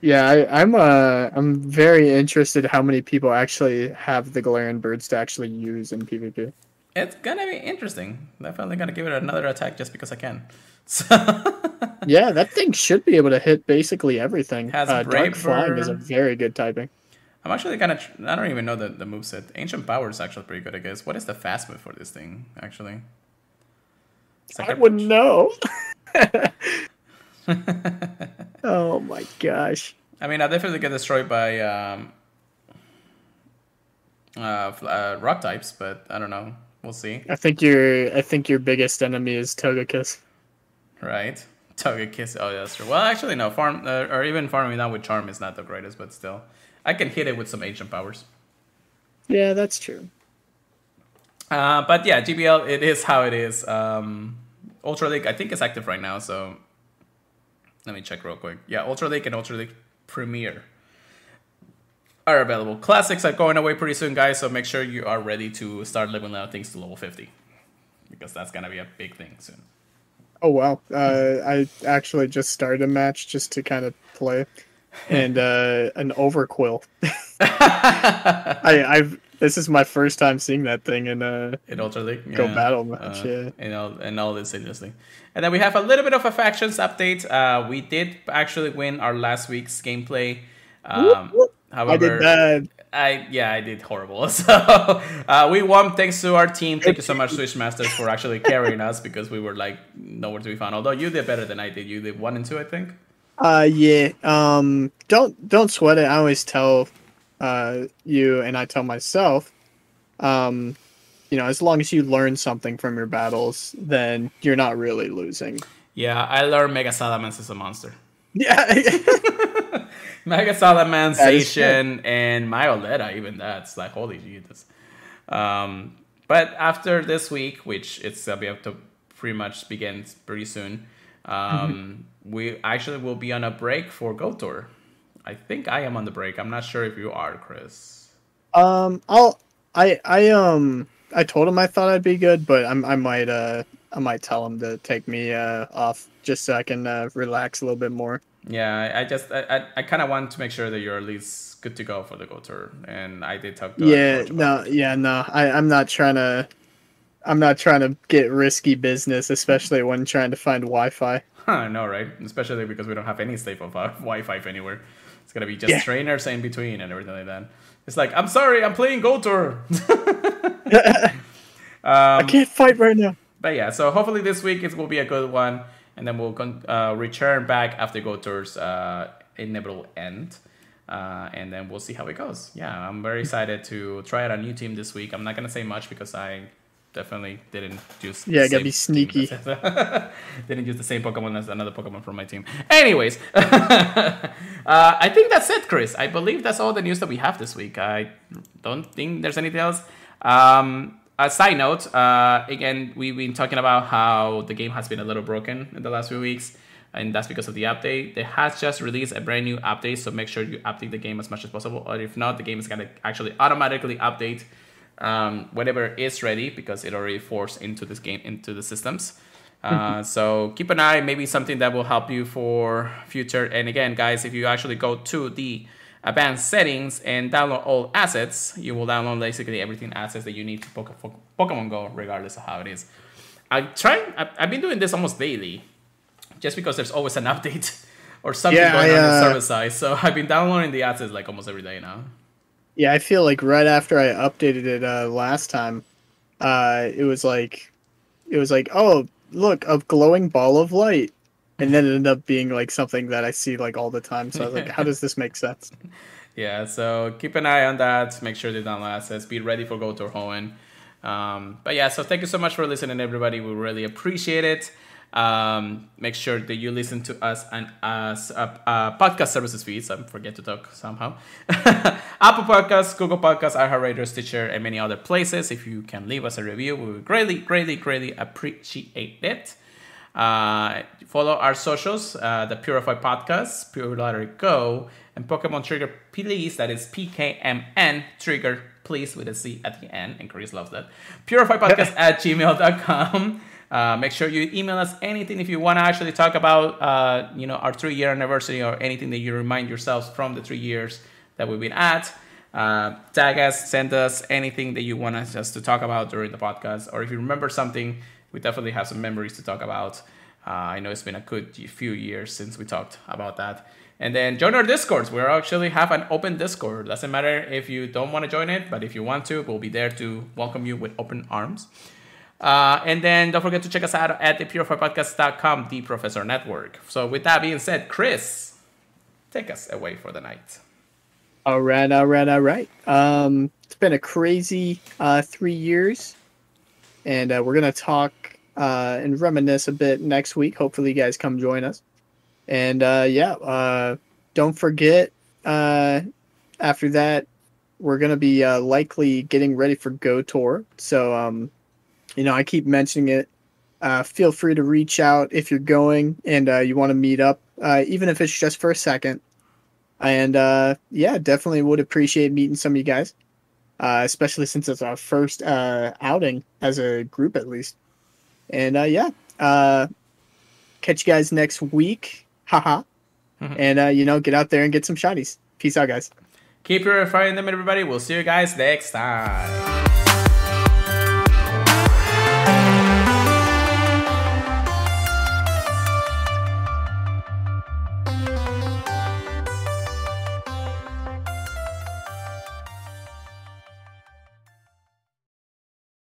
yeah, I'm very interested how many people actually have the Galarian birds to actually use in PvP. It's gonna be interesting. Definitely gonna give it another attack just because I can. So Yeah, that thing should be able to hit basically everything. has Dark Flying is a Braver. very good typing. I'm actually gonna. I don't even know the moveset. Ancient Power is actually pretty good, I guess. What is the fast move for this thing, actually? I Sucker wouldn't Punch? know. Oh my gosh. I mean, I definitely get destroyed by rock types, but I don't know. We'll see. I think your biggest enemy is Togekiss. Right? Togekiss. Oh, yeah, that's true. Well, actually, no. Farm or even farming down with Charm is not the greatest, but still, I can hit it with some Ancient Powers. Yeah, that's true. But yeah, GBL, it is how it is. Ultra League, I think, is active right now, so let me check real quick. Yeah, Ultra League and Ultra League Premier are available. Classics are going away pretty soon, guys, so make sure you are ready to start leveling out things to level 50. Because that's going to be a big thing soon. Oh wow. I actually just started a match just to kind of play, and an Overquill. I've this is my first time seeing that thing in Ultra League, yeah. Go Battle match. Yeah. And all this seriously. And then we have a little bit of a factions update. We did actually win our last week's gameplay. However, I did bad. I did horrible. So we won thanks to our team. Thank you so much, Switchmasters, for actually carrying us because we were like nowhere to be found. Although you did better than I did. You did 1 and 2, I think. Yeah. Don't sweat it. I always tell you, and I tell myself, as long as you learn something from your battles, then you're not really losing. Yeah, I learned Mega Salamence is a monster. Yeah. Mega Salamence and Myoletta, even that's like holy Jesus. But after this week, which it's we have to pretty much begin pretty soon, we actually will be on a break for GoTour. I think I am on the break. I'm not sure if you are, Chris. I told him I thought I'd be good, but I might tell him to take me off just so I can relax a little bit more. Yeah, I kind of want to make sure that you're at least good to go for the GoTour, and I did talk to our coach about I'm not trying to get risky business, especially when trying to find Wi-Fi. I know, right? Especially because we don't have any stable Wi-Fi anywhere. It's gonna be just trainers in between and everything like that. It's like, I'm sorry, I'm playing GoTour. I can't fight right now. But yeah, so hopefully this week it will be a good one, and then we'll return back after GoTour's inevitable end, and then we'll see how it goes. Yeah, I'm very excited to try out a new team this week. I'm not gonna say much because I definitely didn't use. Yeah, gotta be sneaky. Didn't use the same Pokemon as another Pokemon from my team. Anyways, I think that's it, Chris. I believe that's all the news that we have this week. I don't think there's anything else. A side note, again, we've been talking about how the game has been a little broken in the last few weeks, and that's because of the update. It has just released a brand new update, so make sure you update the game as much as possible, or if not, the game is gonna actually automatically update whenever it's ready because it already forced into this game, into the systems. So keep an eye, maybe something that will help you for future. And again, guys, if you actually go to the advanced settings and download all assets, you will download basically everything assets that you need for Pokemon Go, regardless of how it is. I've been doing this almost daily, just because there's always an update or something going on the server side. So I've been downloading the assets like almost every day now. Yeah, I feel like right after I updated it last time, it was like, oh, look, a glowing ball of light. And then it ended up being like something that I see like all the time. So I was like, how does this make sense? Yeah, so keep an eye on that. Make sure they download assets. Be ready for GoTour Hoenn. But yeah, so thank you so much for listening, everybody. We really appreciate it. Make sure that you listen to us on podcast services feeds. I forget to talk somehow. Apple Podcasts, Google Podcasts, iHeartRadio, Stitcher, and many other places. If you can leave us a review, we would greatly, greatly, greatly appreciate it. Follow our socials, the Purified Podcast, Pure Lottery Go, and Pokemon Trigger Please. That is PKMN Trigger Please with a C at the end. And Chris loves that. PurifiedPodcast at gmail.com. Make sure you email us anything if you want to actually talk about our 3-year anniversary or anything that you remind yourselves from the 3 years that we've been at. Tag us, send us anything that you want us to talk about during the podcast, or if you remember something, we definitely have some memories to talk about. I know it's been a good few years since we talked about that. And then join our Discords. We actually have an open Discord. Doesn't matter if you don't want to join it, but if you want to, we'll be there to welcome you with open arms. And then don't forget to check us out at thepurifiedpodcast.com, the Professor Network. So with that being said, Chris, take us away for the night. All right. It's been a crazy 3 years, and we're going to talk and reminisce a bit next week. Hopefully you guys come join us. And don't forget, after that, we're going to be likely getting ready for GoTour. So, I keep mentioning it. Feel free to reach out if you're going and you want to meet up, even if it's just for a second. And definitely would appreciate meeting some of you guys, especially since it's our first outing as a group, at least. And catch you guys next week. Haha. And, get out there and get some shinies. Peace out, guys. Keep purifying them, everybody. We'll see you guys next time.